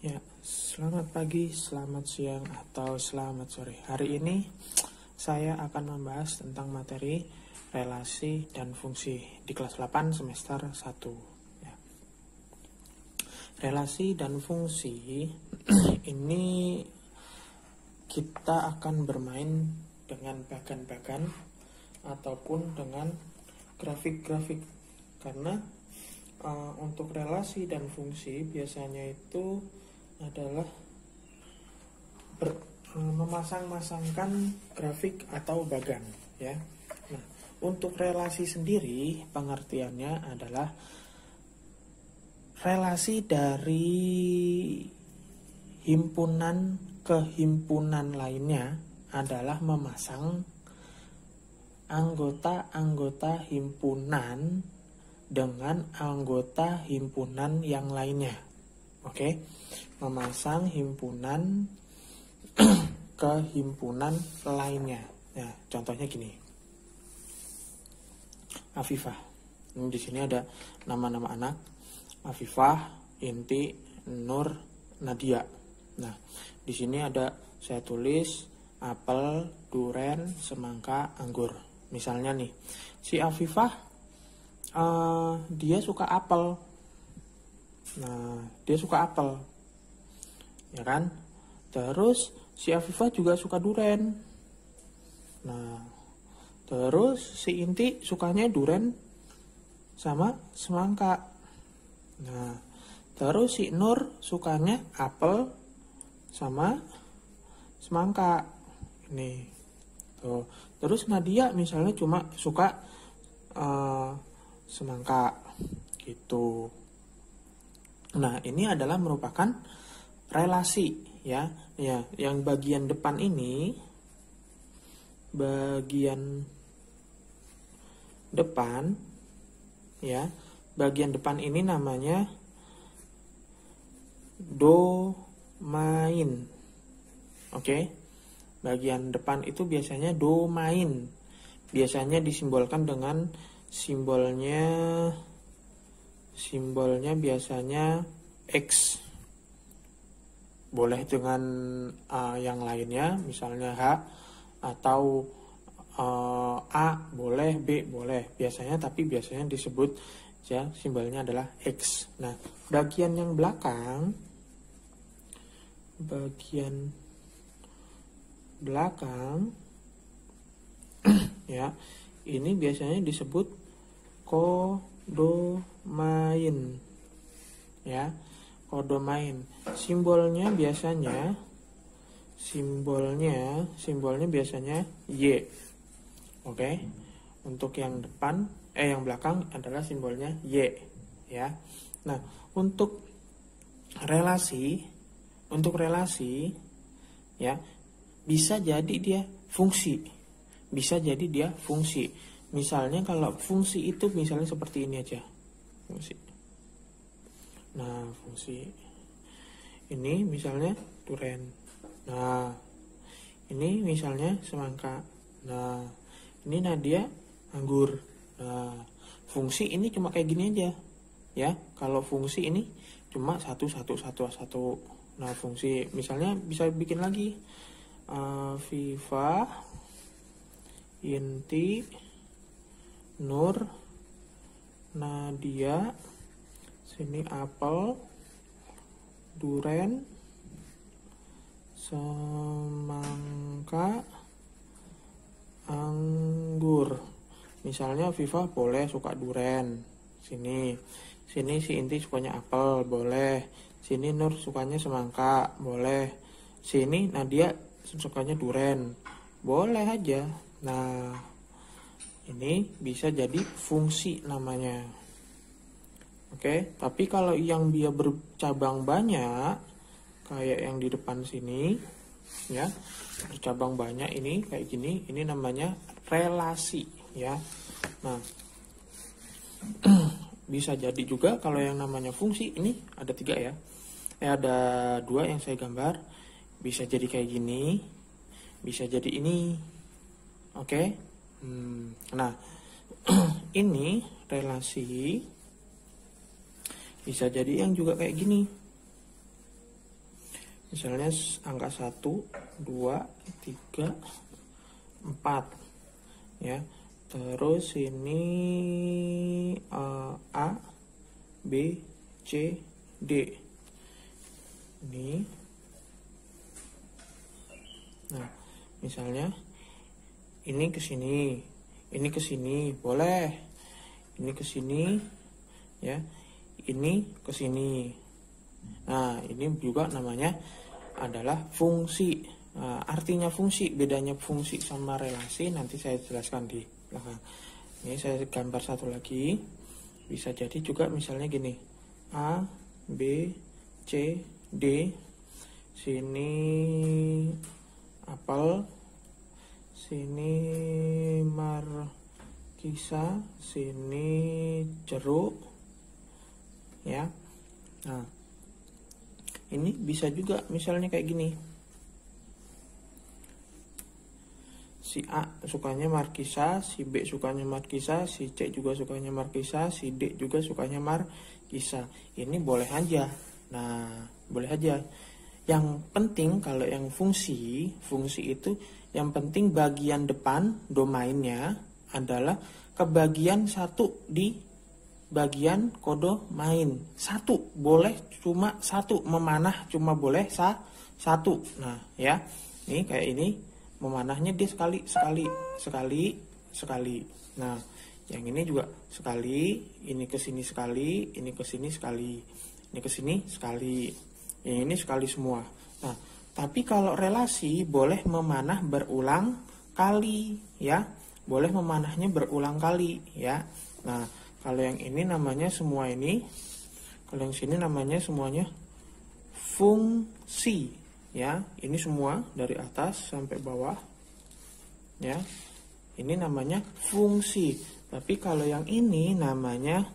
Ya, selamat pagi, selamat siang, atau selamat sore. Hari ini saya akan membahas tentang materi relasi dan fungsi di kelas 8 semester 1. Ya. Relasi dan fungsi ini kita akan bermain dengan bagan-bagan ataupun dengan grafik-grafik, karena untuk relasi dan fungsi biasanya itu adalah memasang-masangkan grafik atau bagan, ya. Nah, untuk relasi sendiri pengertiannya adalah relasi dari himpunan ke himpunan lainnya adalah memasang anggota-anggota himpunan dengan anggota himpunan yang lainnya. Oke, memasang himpunan ke himpunan lainnya. Nah, contohnya gini. Afifah. Di sini ada nama-nama anak. Afifah, Inti, Nur, Nadia. Nah, di sini ada saya tulis apel, duren, semangka, anggur. Misalnya nih, si Afifah dia suka apel. Nah, dia suka apel, ya kan? Terus si Afifah juga suka duren. Nah, terus si Inti sukanya duren sama semangka. Nah, terus si Nur sukanya apel sama semangka. Nih, tuh. Terus Nadia misalnya cuma suka semangka, gitu. Nah, ini adalah merupakan relasi, ya. Ya, yang bagian depan ini, bagian depan, ya. Bagian depan ini namanya domain. Oke. Bagian depan itu biasanya domain. Biasanya disimbolkan dengan simbolnya biasanya X. Boleh dengan yang lainnya, misalnya H atau A boleh, B boleh. Tapi biasanya disebut ya simbolnya adalah X. Nah, bagian yang belakang, ya, ini biasanya disebut kodomain, ya, kodomain. Simbolnya biasanya Y. Oke. Untuk yang depan yang belakang adalah simbolnya Y, ya. Nah, untuk relasi ya, bisa jadi dia fungsi. Misalnya kalau fungsi itu misalnya seperti ini aja. Fungsi. Nah, fungsi ini misalnya duren. Nah, ini misalnya semangka. Nah, ini Nadia anggur. Nah, fungsi ini cuma kayak gini aja. Ya, kalau fungsi ini cuma satu. Nah, fungsi misalnya bisa bikin lagi Afifah, Inti, Nur, Nadia, sini apel, duren, semangka, anggur. Misalnya Afifah boleh suka duren. Sini si Inti sukanya apel, boleh. Sini Nur sukanya semangka, boleh. Sini Nadia sukanya duren, boleh aja. Nah, ini bisa jadi fungsi namanya. Oke, tapi kalau yang dia bercabang banyak, kayak yang di depan sini, ya, bercabang banyak ini kayak gini, ini namanya relasi, ya. Nah, bisa jadi juga kalau yang namanya fungsi ini ada 3 ya. Ada 2 yang saya gambar. Bisa jadi kayak gini, bisa jadi ini. Oke. Nah, ini relasi bisa jadi yang juga kayak gini. Misalnya angka 1, 2, 3, 4 ya. Terus ini A, B, C, D. Ini. Nah, misalnya ini ke sini, ini ke sini, boleh. Ini ke sini ya. Ini ke sini. Nah, ini juga namanya adalah fungsi. Nah, artinya fungsi, bedanya fungsi sama relasi nanti saya jelaskan di belakang. Ini saya gambar satu lagi. Bisa jadi juga misalnya gini. A, B, C, D. Sini apel, sini markisa, sini jeruk ya. Nah, ini bisa juga misalnya kayak gini. Si A sukanya markisa, si B sukanya markisa, si C juga sukanya markisa, si D juga sukanya markisa. Ini boleh aja. Nah, boleh aja. Yang penting kalau yang fungsi itu yang penting bagian depan domainnya adalah kebagian satu di bagian kodomain. Satu, boleh cuma satu, memanah cuma boleh satu. Nah, ya. Ini kayak ini. Memanahnya dia sekali. Nah, yang ini juga sekali, ini ke sini sekali, ini ke sini sekali, ini ke sini sekali, yang ini sekali semua. Nah, tapi kalau relasi boleh memanah berulang kali, ya, boleh memanahnya berulang kali, ya. Nah, kalau yang ini namanya semua ini, kalau yang sini namanya semuanya fungsi. Ya, ini semua dari atas sampai bawah. Ya, ini namanya fungsi. Tapi kalau yang ini namanya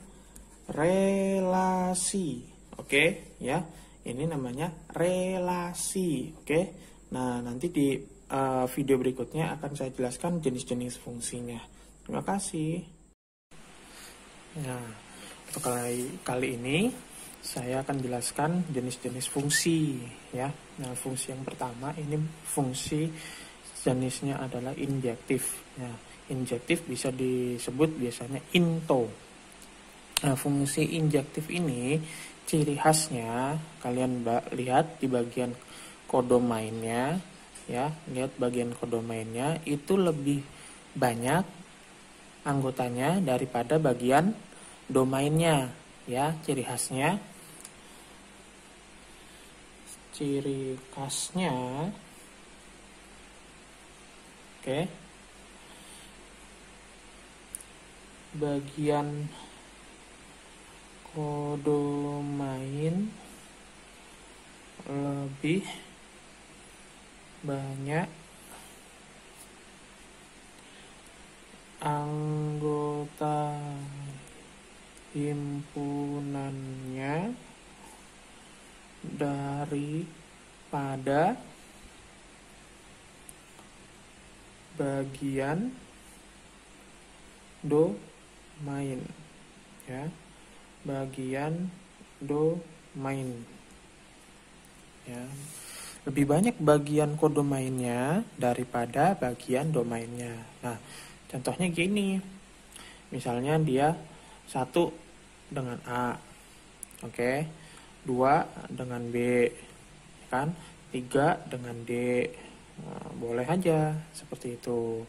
relasi. Oke, ya. Ini namanya relasi. Oke. Nah, nanti di video berikutnya akan saya jelaskan jenis-jenis fungsinya. Terima kasih. Nah, untuk kali ini saya akan jelaskan jenis-jenis fungsi ya. Nah, fungsi yang pertama ini fungsi jenisnya adalah injektif. Nah, injektif bisa disebut biasanya into. Nah, fungsi injektif ini ciri khasnya kalian lihat di bagian kodomainnya ya. Lihat bagian kodomainnya itu lebih banyak anggotanya daripada bagian domainnya ya. Ciri khasnya oke, bagian kodomain lebih banyak anggota himpunannya daripada bagian domain ya, bagian domain ya, lebih banyak bagian kodomainnya daripada bagian domainnya. Nah, contohnya gini, misalnya dia 1 dengan A, oke, 2 dengan B, kan, 3 dengan D. Nah, boleh aja seperti itu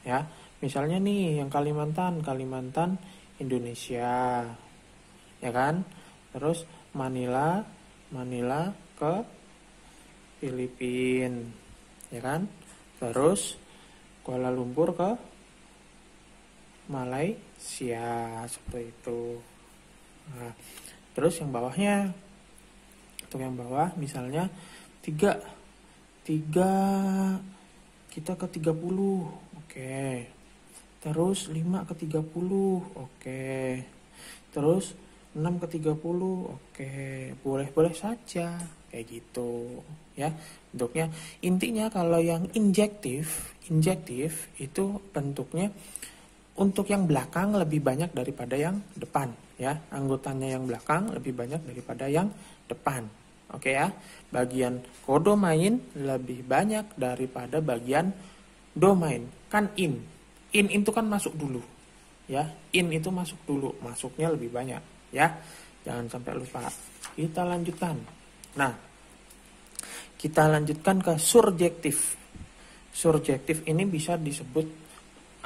ya. Misalnya nih yang Kalimantan Indonesia ya kan, terus Manila ke Filipina ya kan, terus Kuala Lumpur ke Malaysia seperti itu. Nah, terus yang bawahnya, untuk yang bawah misalnya 3 kita ke 30, oke. Terus 5 ke 30, oke. Terus 6 ke 30, oke. Boleh saja kayak gitu ya bentuknya. Intinya kalau yang injektif itu bentuknya untuk yang belakang lebih banyak daripada yang depan ya. Anggotanya yang belakang lebih banyak daripada yang depan Oke ya, bagian kodomain lebih banyak daripada bagian domain. Kan in itu kan masuk dulu. Ya, in itu masuk dulu, masuknya lebih banyak. Ya, jangan sampai lupa. Kita lanjutkan. Nah, kita lanjutkan ke surjektif. Surjektif ini bisa disebut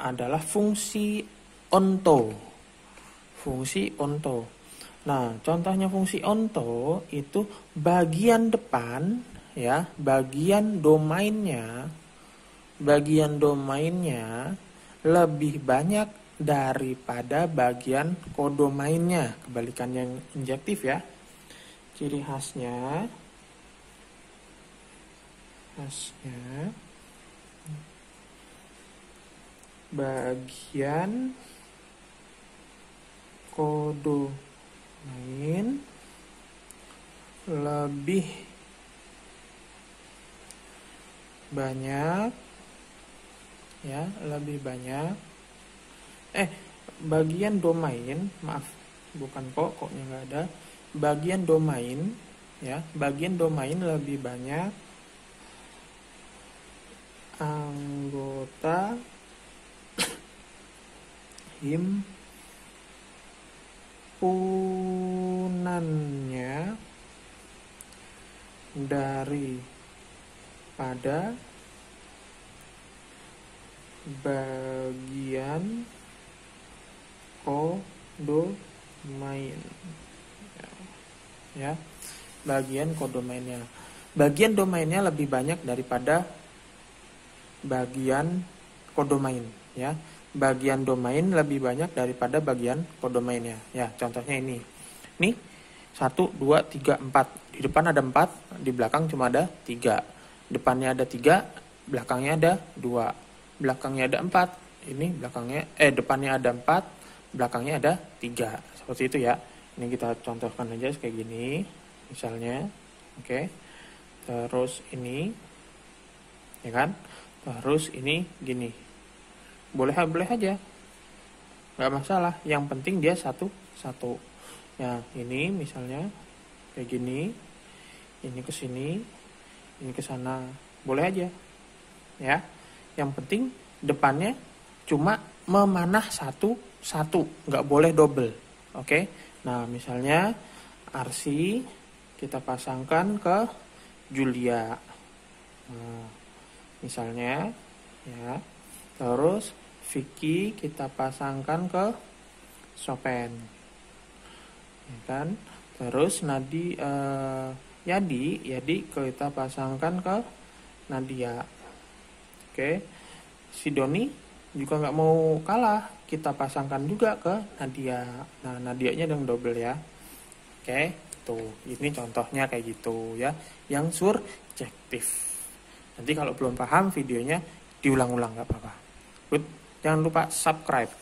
adalah fungsi onto. Fungsi onto. Nah, contohnya fungsi onto itu bagian depan, ya, bagian domainnya lebih banyak daripada bagian kodomainnya. Kebalikan yang injektif ya. Ciri khasnya bagian kodomain lebih banyak, ya, lebih banyak. Bagian domain, maaf, bukan koknya nggak ada. Bagian domain, ya, bagian domain lebih banyak anggota himpunannya daripada bagian kodomain. Ya, bagian kodomainnya. Bagian domainnya lebih banyak daripada bagian kodomain, ya. Bagian domain lebih banyak daripada bagian kodomainnya. Ya, contohnya ini. Nih, 1, 2, 3, 4. Di depan ada 4, di belakang cuma ada 3. Depannya ada 3, belakangnya ada 2. Belakangnya ada 4. Ini belakangnya depannya ada 4, belakangnya ada 3. Seperti itu ya. Ini kita contohkan aja kayak gini. Misalnya, oke. Terus ini, ya kan? Terus ini gini. Boleh aja, nggak masalah. Yang penting dia satu. Ya, ini misalnya kayak gini. Ini ke sini, ini ke sana. Boleh aja, ya. Yang penting depannya cuma memanah satu, nggak boleh double. Oke. Nah, misalnya Arsi kita pasangkan ke Julia. Nah, misalnya, ya. Terus Vicky kita pasangkan ke Chopin, ya kan? Terus Yadi kita pasangkan ke Nadia. Oke. Si Doni juga nggak mau kalah, kita pasangkan juga ke Nadia. Nah, Nadianya yang double ya. Oke, tuh. Ini contohnya kayak gitu ya, yang surjektif. Nanti kalau belum paham videonya diulang-ulang nggak apa-apa. Good. Jangan lupa subscribe.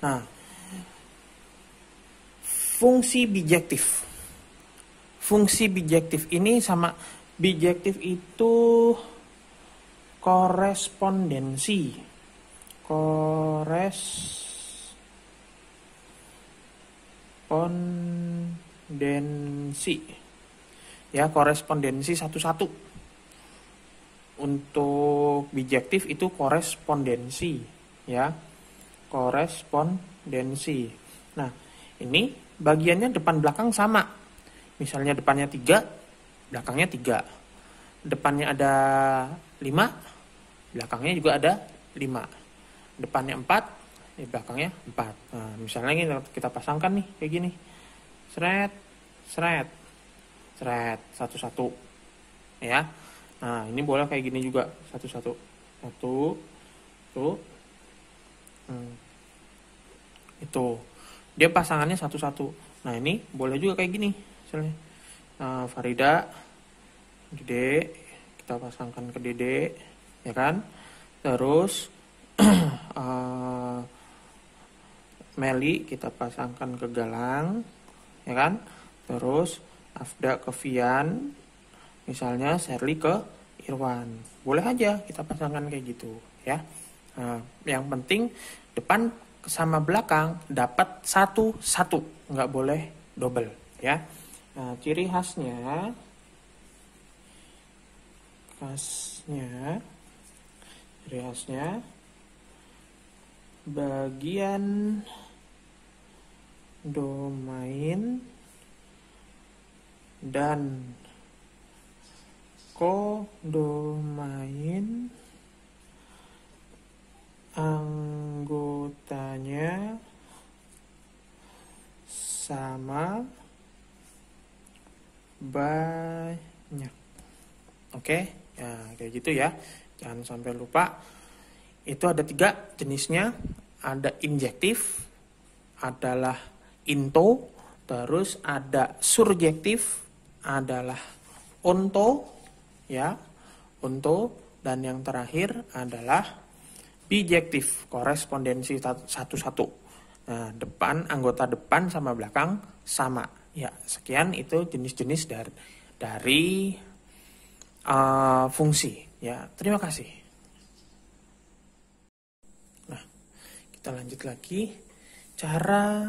Nah, fungsi bijektif. Fungsi bijektif ini sama bijektif itu korespondensi. Ya, korespondensi satu-satu. Untuk bijektif itu korespondensi, ya. Korespondensi. Nah, ini bagiannya depan belakang sama. Misalnya depannya 3, belakangnya 3. Depannya ada 5, belakangnya juga ada 5. Depannya 4, belakangnya 4. Nah, misalnya ini kita pasangkan nih kayak gini. Seret, satu-satu. Ya. Nah, ini boleh kayak gini juga, satu-satu. Tuh. Itu. Dia pasangannya satu-satu. Nah, ini boleh juga kayak gini, misalnya. Nah, Farida, Dede, kita pasangkan ke Dede, ya kan? Terus Meli kita pasangkan ke Galang, ya kan? Terus Afda ke Vian, misalnya Sherly ke Irwan. Boleh aja kita pasangkan kayak gitu, ya. Nah, yang penting depan sama belakang dapat satu, nggak boleh double, ya. Nah, ciri khasnya bagian domain dan kodomain anggotanya sama banyak. Oke, ya kayak gitu ya. Jangan sampai lupa. Itu ada 3 jenisnya. Ada injektif, adalah into, terus ada surjektif, adalah onto, ya, onto, dan yang terakhir adalah bijektif, korespondensi satu-satu. Nah, anggota depan sama belakang sama. Ya, sekian itu jenis-jenis dari fungsi. Ya, terima kasih. Nah, kita lanjut lagi. Cara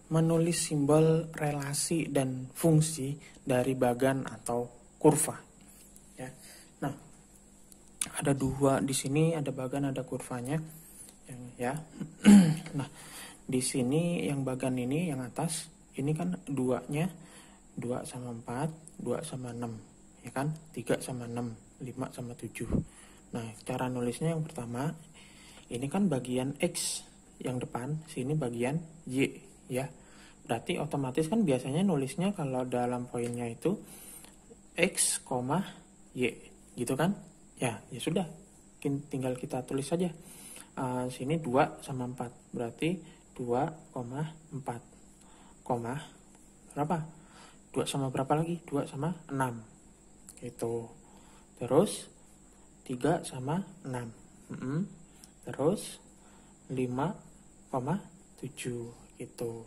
menulis simbol relasi dan fungsi dari bagan atau kurva. Ya. Nah, ada 2 di sini, ada bagan, ada kurvanya. Ya. Nah, di sini yang bagan ini yang atas ini kan 2-nya 2 sama 4, 2 sama 6, ya kan? 3 sama 6, 5 sama 7. Nah, cara nulisnya yang pertama, ini kan bagian X yang depan, sini bagian Y, ya. Berarti otomatis kan biasanya nulisnya kalau dalam poinnya itu X, Y, gitu kan? Ya sudah, tinggal kita tulis saja. Sini 2 sama 4, berarti 2,4, berapa? 2 sama berapa lagi? 2 sama 6, gitu. Terus 3 sama 6, terus 5,7, gitu.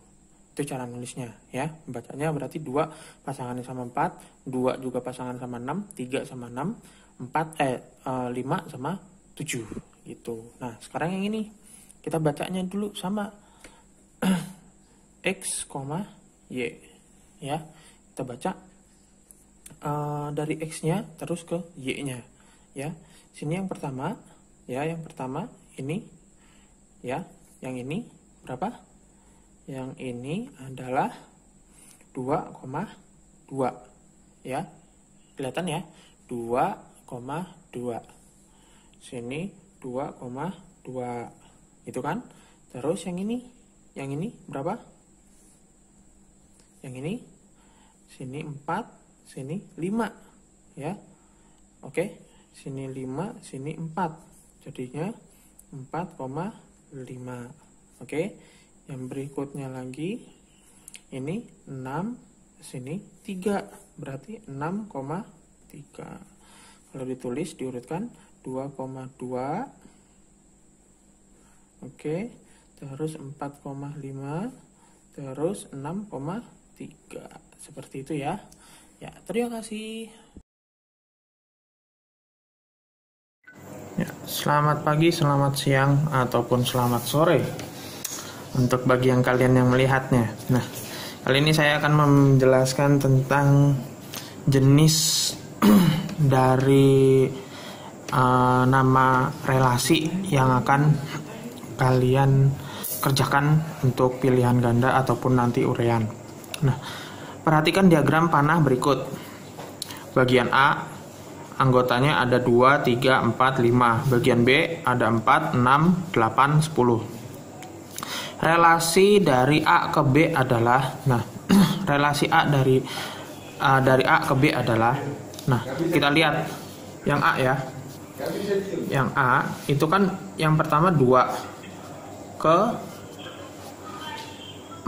Itu cara nulisnya, ya. Bacanya berarti 2 pasangannya sama 4, 2 juga pasangan sama 6, 3 sama 6, 5 sama 7, gitu. Nah, sekarang yang ini kita bacanya dulu sama X, Y, ya. Kita baca dari X-nya terus ke Y-nya, ya. Sini yang pertama, ya, yang pertama ini, ya. Yang ini berapa? Yang ini adalah 2,2, ya. Kelihatan ya? 2,2. Sini 2,2. Itu kan? Terus yang ini berapa? Yang ini sini 4, sini 5, ya. Oke, sini 5, sini 4. Jadinya 4,5. Oke. Yang berikutnya lagi ini 6, sini 3, berarti 6,3. Kalau ditulis diurutkan 2,2. Oke, terus 4,5, terus 6,3. Seperti itu ya. Ya, terima kasih. Ya, selamat pagi, selamat siang, ataupun selamat sore untuk bagi yang kalian yang melihatnya. Nah, kali ini saya akan menjelaskan tentang jenis dari nama relasi yang akan kalian kerjakan untuk pilihan ganda ataupun nanti urean. Nah, perhatikan diagram panah berikut. Bagian A, anggotanya ada 2, 3, 4, 5. Bagian B ada 4, 6, 8, 10. Relasi dari A ke B adalah, nah, relasi A dari A ke B adalah, nah, kita lihat yang A ya. Yang A itu kan yang pertama 2 ke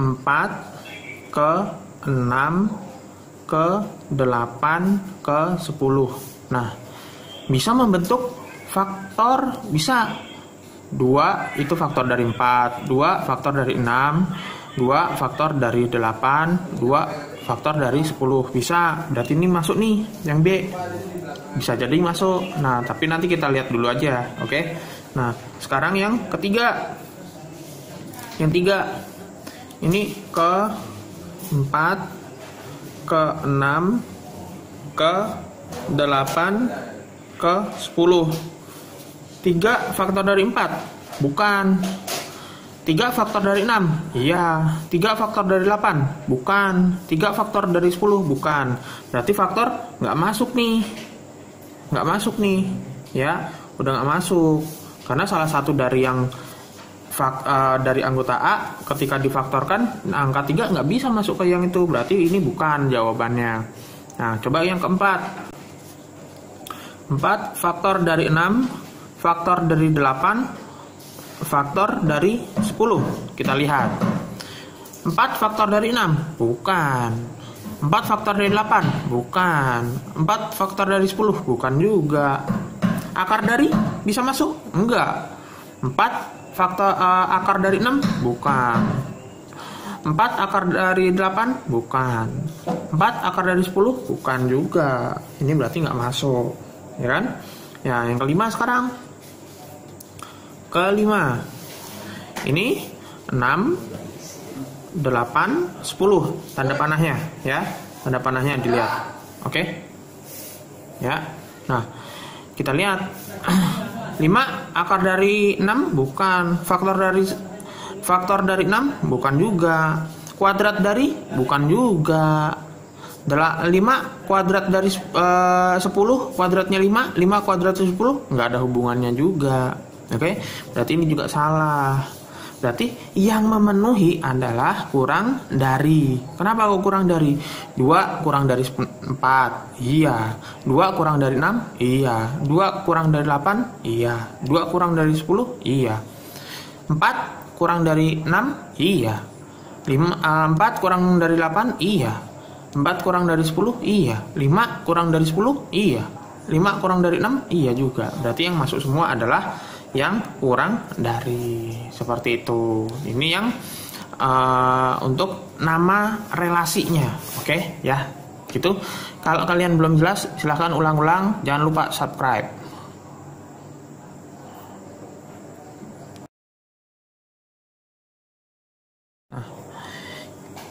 4 ke 6 ke 8 ke 10. Nah, bisa membentuk faktor, bisa 2 itu faktor dari 4, 2 faktor dari 6, 2 faktor dari 8, 2 faktor dari 10. Bisa, berarti ini masuk nih yang B. Bisa jadi masuk. Nah, tapi nanti kita lihat dulu aja, oke? Nah, sekarang yang ketiga. Yang 3 ini ke 4 ke 6, ke 8, ke 10. 3 faktor dari 4? Bukan. 3 faktor dari 6? Iya. 3 faktor dari 8? Bukan. 3 faktor dari 10? Bukan. Berarti faktor nggak masuk nih. Nggak masuk nih. Ya, udah nggak masuk. Karena salah satu dari yang dari anggota A ketika difaktorkan angka 3 nggak bisa masuk ke yang itu, berarti ini bukan jawabannya. Nah, coba yang keempat. 4 faktor dari 6, faktor dari 8, faktor dari 10. Kita lihat. 4 faktor dari 6? Bukan. 4 faktor dari 8? Bukan. 4 faktor dari 10? Bukan juga. Akar dari bisa masuk? Enggak. 4 faktor akar dari 6? Bukan. 4 akar dari 8? Bukan. 4 akar dari 10? Bukan juga. Ini berarti nggak masuk. Ya kan? Ya, yang kelima sekarang. Kelima. Ini 6, 8, 10. Tanda panahnya ya. Tanda panahnya dilihat. Oke? Ya. Nah, kita lihat. 5 akar dari 6? Bukan. Faktor dari 6? Bukan juga. Kuadrat dari? Bukan juga. 5 kuadrat dari 10, kuadratnya 5, 5 kuadrat 10, nggak ada hubungannya juga. Oke? Berarti ini juga salah. Berarti yang memenuhi adalah kurang dari. Kenapa kok kurang dari? 2 kurang dari 4. Iya. 2 kurang dari 6. Iya. 2 kurang dari 8. Iya. 2 kurang dari 10. Iya. 4 kurang dari 6. Iya. 4 kurang dari 8. Iya. 4 kurang dari 10. Iya. 5 kurang dari 10. Iya. 5 kurang dari 6. Iya juga. Berarti yang masuk semua adalah yang kurang dari. Seperti itu. Ini yang untuk nama relasinya. Oke ya, gitu. Kalau kalian belum jelas, silahkan ulang-ulang. Jangan lupa subscribe. Nah,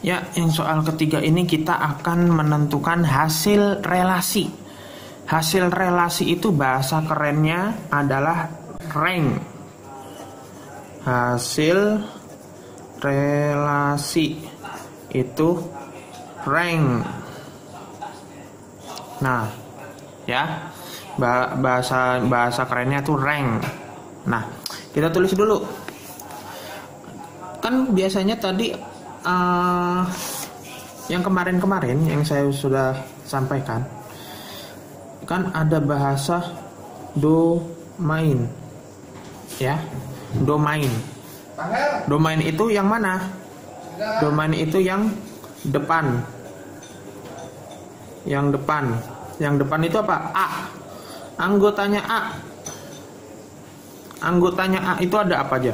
ya, yang soal ketiga ini kita akan menentukan hasil relasi. Hasil relasi itu bahasa kerennya adalah rank. Hasil relasi itu rank. Nah, ya, bahasa kerennya itu rank. Nah, kita tulis dulu. Kan biasanya tadi yang kemarin-kemarin yang saya sudah sampaikan, kan ada bahasa domain. Ya, domain. Domain itu yang mana? Domain itu yang depan. Yang depan. Yang depan itu apa? A. Anggotanya A. Anggotanya A itu ada apa aja?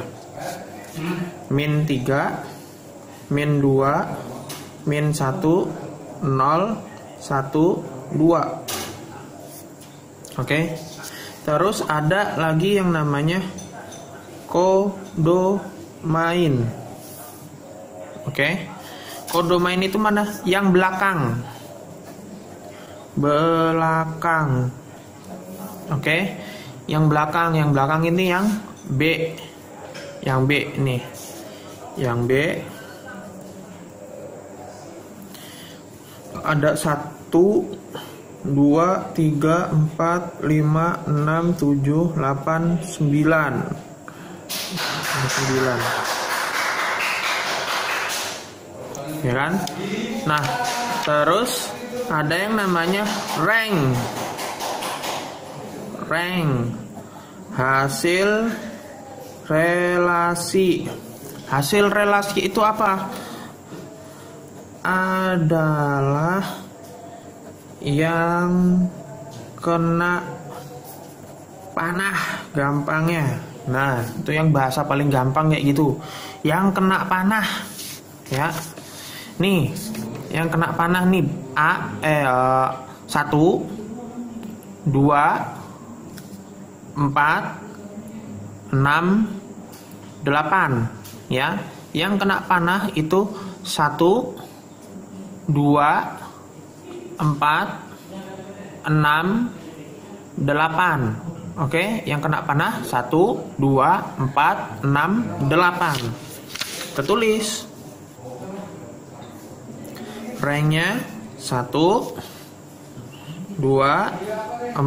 Min 3, min 2, min 1, 0, 1, 2. Oke. Terus ada lagi yang namanya kodomain. Oke. Kodomain itu mana? Yang belakang. Belakang. Oke. Yang belakang ini yang B. Yang B nih. Yang B ada 1, 2, 3, 4, 5, 6, 7, 8, 9. 9. Ya kan? Nah, terus ada yang namanya rank. Rank. Hasil relasi. Hasil relasi itu apa? Adalah yang kena panah, gampangnya. Nah, itu yang bahasa paling gampang kayak gitu. Yang kena panah, ya. Nih, yang kena panah nih A, 1, 2, 4, 6, 8, ya. Yang kena panah itu 1, 2, 4, 6, 8. Oke, yang kena panah 1, 2, 4, 6, 8. Kita tulis ranknya 1, 2, 4,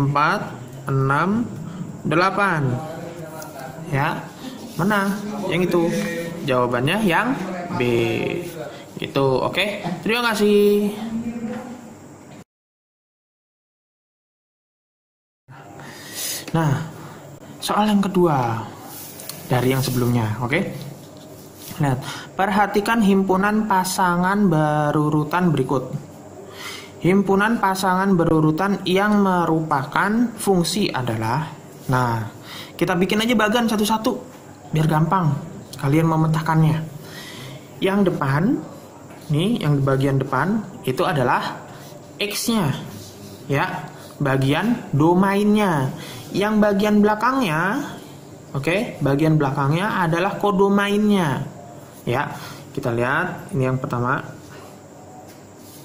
6, 8. Ya, mana yang itu? Jawabannya yang B. Gitu, oke. Terima kasih. Nah, soal yang kedua dari yang sebelumnya, oke? Lihat, perhatikan himpunan pasangan berurutan berikut. Himpunan pasangan berurutan yang merupakan fungsi adalah, nah, kita bikin aja bagan satu-satu biar gampang kalian memetakannya. Yang depan, nih, yang bagian depan itu adalah X-nya, ya, bagian domainnya. Yang bagian belakangnya, oke, bagian belakangnya adalah kodomainnya. Ya, kita lihat ini yang pertama.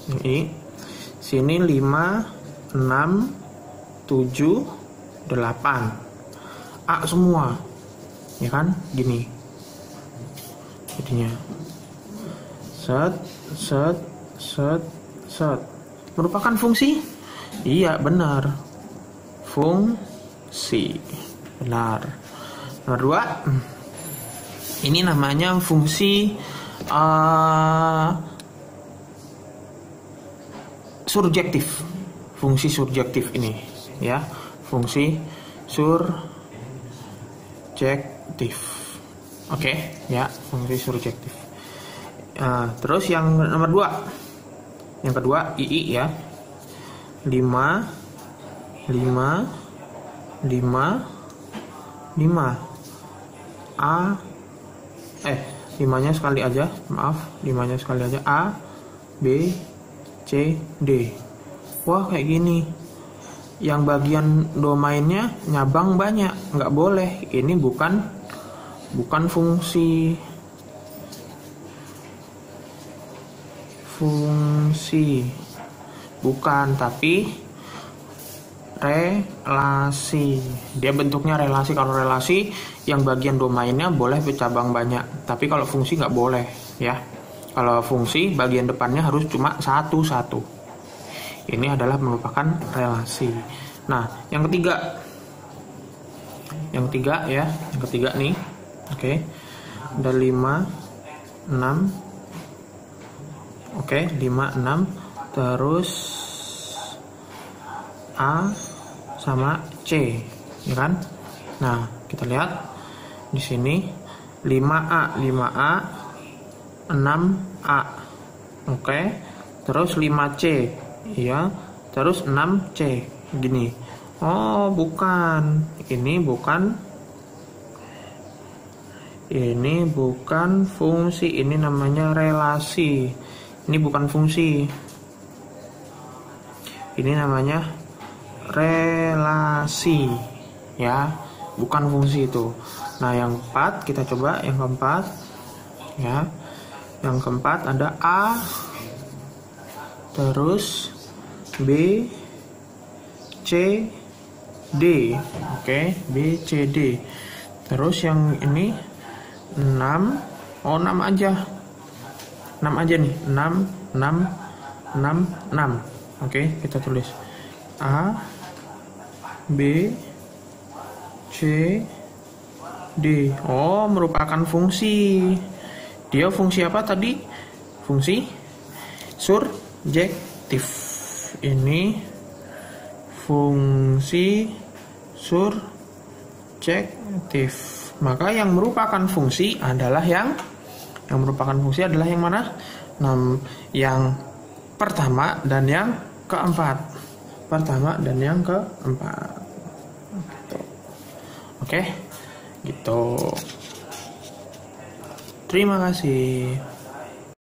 Ini sini 5, 6, 7, 8. A semua. Ya kan? Gini. Jadinya. Set, set, set, set. Merupakan fungsi? Iya, benar. Fungsi. Benar. Nomor 2. Ini namanya fungsi surjektif. Fungsi surjektif ini, ya. Fungsi surjektif. Oke, ya, fungsi surjektif. Terus yang nomor 2. Yang kedua II, ya. 5 5 5 5 A 5-nya sekali aja, maaf, 5-nya sekali aja. A, B, C, D. Wah, kayak gini. Yang bagian domainnya nyabang banyak, nggak boleh. Ini bukan fungsi. Bukan, tapi relasi. Dia bentuknya relasi. Kalau relasi yang bagian domainnya boleh bercabang banyak, tapi kalau fungsi nggak boleh, ya. Kalau fungsi bagian depannya harus cuma satu-satu. Ini adalah merupakan relasi. Nah, yang ketiga ya, yang ketiga nih, oke. Ada 5, 6. Oke, 5, 6. Terus A sama C, ya kan? Nah, kita lihat di sini 5A, 6A. Oke. Terus 5C, ya. Terus 6C, gini. Oh, bukan. Ini bukan fungsi, ini namanya relasi. Ini bukan fungsi. Ini namanya relasi, ya, bukan fungsi itu. Nah, yang keempat kita coba, yang keempat, ya. Yang keempat ada A, terus B, C, D. Oke, B, C, D. Terus yang ini 6. Oh, 6 aja. 6 aja nih. 6, 6, 6, 6. Oke, kita tulis A, B, C, D. Oh, merupakan fungsi. Dia fungsi apa tadi? Fungsi surjektif. Ini fungsi surjektif. Maka yang merupakan fungsi adalah yang mana? Yang pertama dan yang keempat. Gitu. Oke, gitu. Terima kasih.